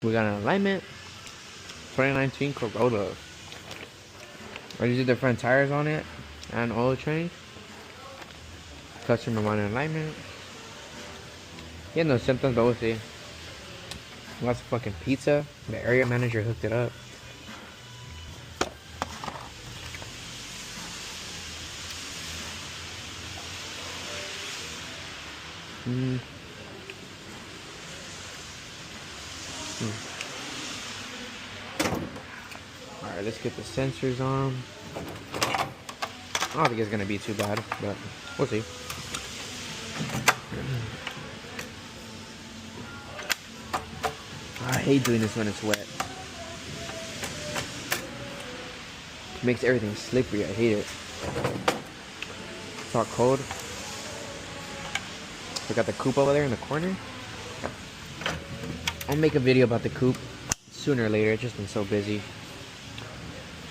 We got an alignment. 2019 Corolla. I used the front tires on it and oil change. Customer wanted alignment. He had no symptoms, but we'll see. Lots of fucking pizza. The area manager hooked it up. Alright, let's get the sensors on. I don't think it's gonna be too bad, but we'll see. I hate doing this when it's wet. It makes everything slippery. I hate it. It's all cold. We got the coupe over there in the corner. I'll make a video about the coupe sooner or later. It's just been so busy.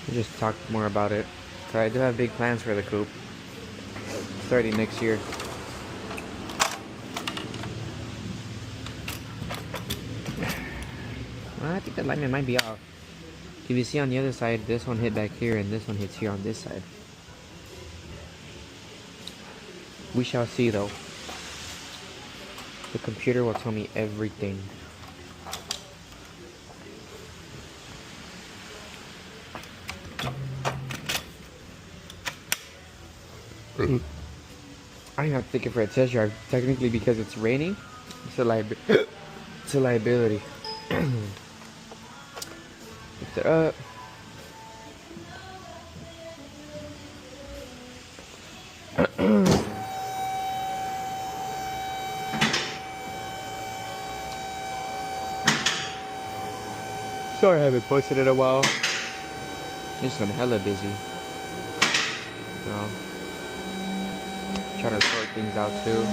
We'll just talk more about it. So I do have big plans for the coupe. Starting next year. Well, I think the alignment might be off. If you see on the other side, this one hit back here and this one hits here on this side. We shall see though. The computer will tell me everything. I'm not thinking for a test drive, technically because it's raining. It's a liability. Lift it up. Sorry I haven't posted in a while. Just been hella busy. So, trying to sort things out too.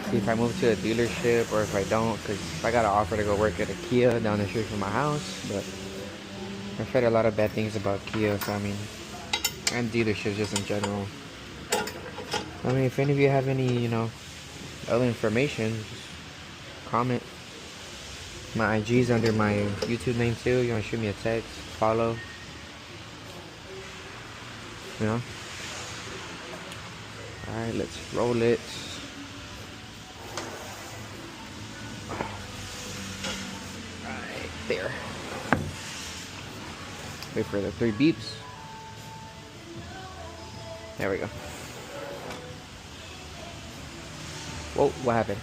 See if I move to a dealership or if I don't, because I got an offer to go work at a Kia down the street from my house, but I've heard a lot of bad things about Kia, so I mean, and dealerships just in general. I mean, if any of you have any, other information, just comment. My IG's under my YouTube name too. You want to shoot me a text, follow. Alright, let's roll it. Right there. Wait for the 3 beeps. There we go. Whoa, what happened?